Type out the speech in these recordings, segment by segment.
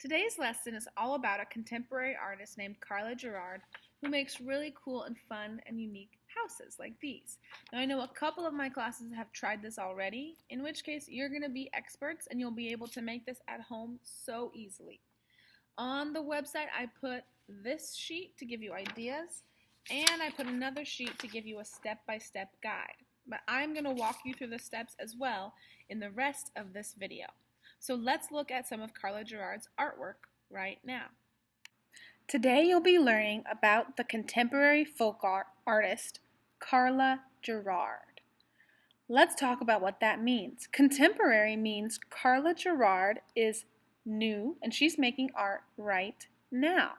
Today's lesson is all about a contemporary artist named Karla Gerard who makes really cool and fun and unique houses like these. Now I know a couple of my classes have tried this already, in which case you're going to be experts and you'll be able to make this at home so easily. On the website I put this sheet to give you ideas, and I put another sheet to give you a step-by-step guide. But I'm going to walk you through the steps as well in the rest of this video. So let's look at some of Karla Gerard's artwork right now. Today you'll be learning about the contemporary folk artist Karla Gerard. Let's talk about what that means. Contemporary means Karla Gerard is new and she's making art right now.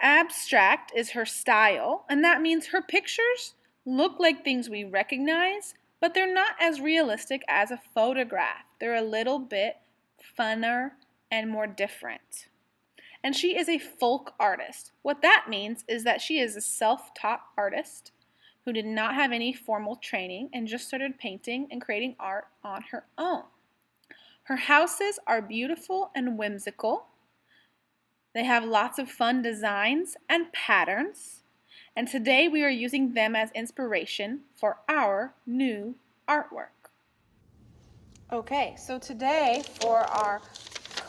Abstract is her style, and that means her pictures look like things we recognize, but they're not as realistic as a photograph. They're a little bit funner and more different. And she is a folk artist. What that means is that she is a self-taught artist who did not have any formal training and just started painting and creating art on her own. Her houses are beautiful and whimsical. They have lots of fun designs and patterns. And today we are using them as inspiration for our new artwork. Okay, so today for our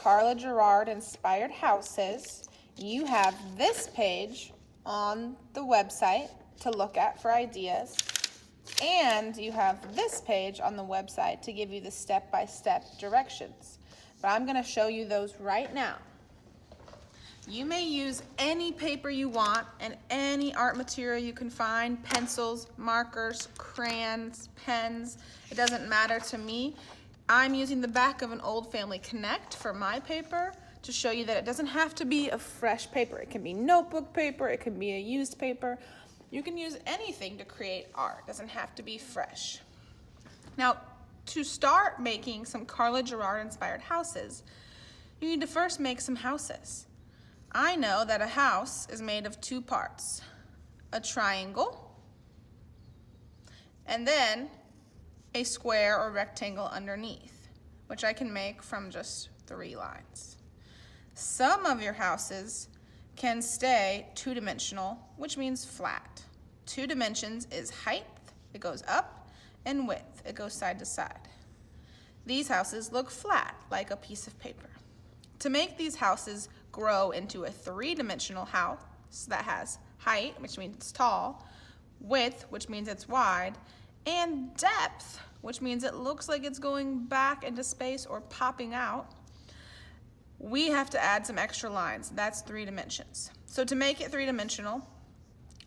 Karla Gerard inspired houses, you have this page on the website to look at for ideas, and you have this page on the website to give you the step-by-step directions. But I'm going to show you those right now. You may use any paper you want and any art material you can find, pencils, markers, crayons, pens. It doesn't matter to me. I'm using the back of an Old Family Connect for my paper to show you that it doesn't have to be a fresh paper. It can be notebook paper, it can be a used paper. You can use anything to create art. It doesn't have to be fresh. Now, to start making some Karla Gerard inspired houses, you need to first make some houses. I know that a house is made of two parts, a triangle, and then a square or rectangle underneath, which I can make from just 3 lines. Some of your houses can stay two-dimensional, which means flat. 2 dimensions is height, it goes up, and width, it goes side to side. These houses look flat, like a piece of paper. To make these houses grow into a 3-dimensional house that has height, which means it's tall, width, which means it's wide, and depth, which means it looks like it's going back into space or popping out, we have to add some extra lines. That's 3 dimensions. So to make it 3-dimensional,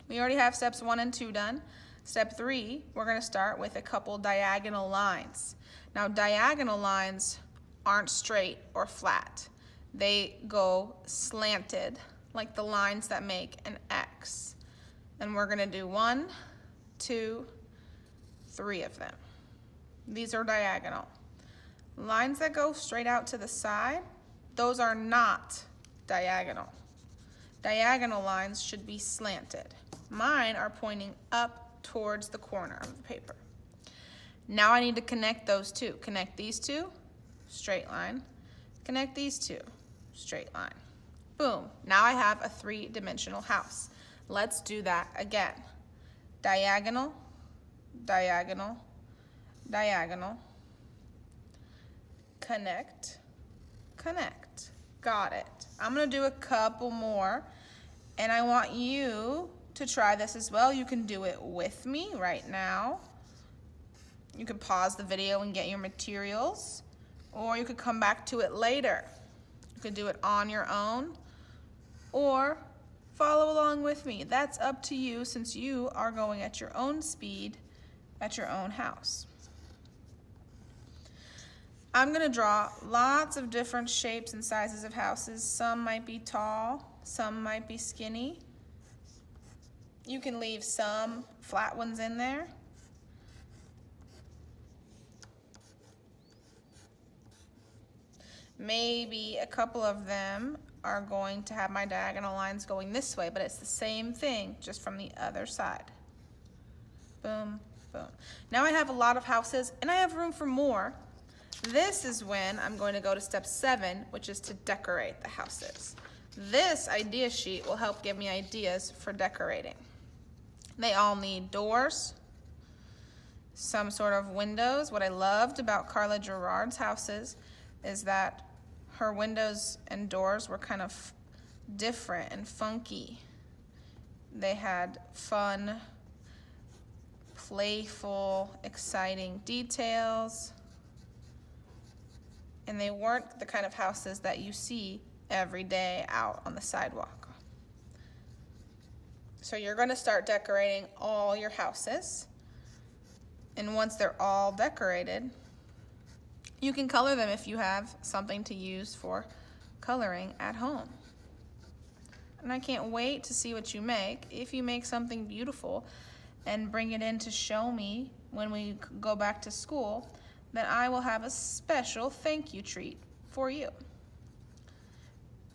we already have steps 1 and 2 done. Step 3, we're going to start with a couple diagonal lines. Now, diagonal lines aren't straight or flat. They go slanted, like the lines that make an X. And we're going to do 1, 2, 3 of them. These are diagonal. Lines that go straight out to the side, those are not diagonal. Diagonal lines should be slanted. Mine are pointing up towards the corner of the paper. Now I need to connect those two. Connect these two, straight line. Connect these two, straight line. Boom, now I have a 3-dimensional house. Let's do that again. Diagonal, diagonal, diagonal. Connect, connect. Got it. I'm gonna do a couple more, and I want you to try this as well. You can do it with me right now. You can pause the video and get your materials, or you could come back to it later. You could do it on your own, or follow along with me. That's up to you, since you are going at your own speed at your own house. I'm going to draw lots of different shapes and sizes of houses. Some might be tall, some might be skinny. You can leave some flat ones in there. Maybe a couple of them are going to have my diagonal lines going this way, but it's the same thing, just from the other side. Boom, boom. Now I have a lot of houses, and I have room for more. This is when I'm going to go to step 7, which is to decorate the houses. This idea sheet will help give me ideas for decorating. They all need doors, some sort of windows. What I loved about Karla Gerard's houses is that her windows and doors were kind of different and funky. They had fun, playful, exciting details. And they weren't the kind of houses that you see every day out on the sidewalk. So you're going to start decorating all your houses. And once they're all decorated, you can color them if you have something to use for coloring at home. And I can't wait to see what you make. If you make something beautiful and bring it in to show me when we go back to school, then I will have a special thank you treat for you.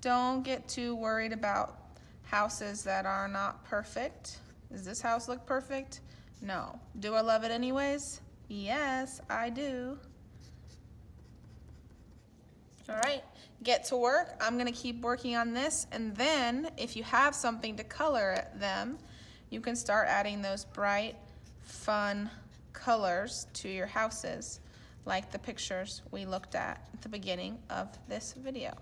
Don't get too worried about houses that are not perfect. Does this house look perfect? No. Do I love it anyways? Yes, I do. All right, get to work. I'm gonna keep working on this, and then if you have something to color them, you can start adding those bright, fun colors to your houses, like the pictures we looked at the beginning of this video.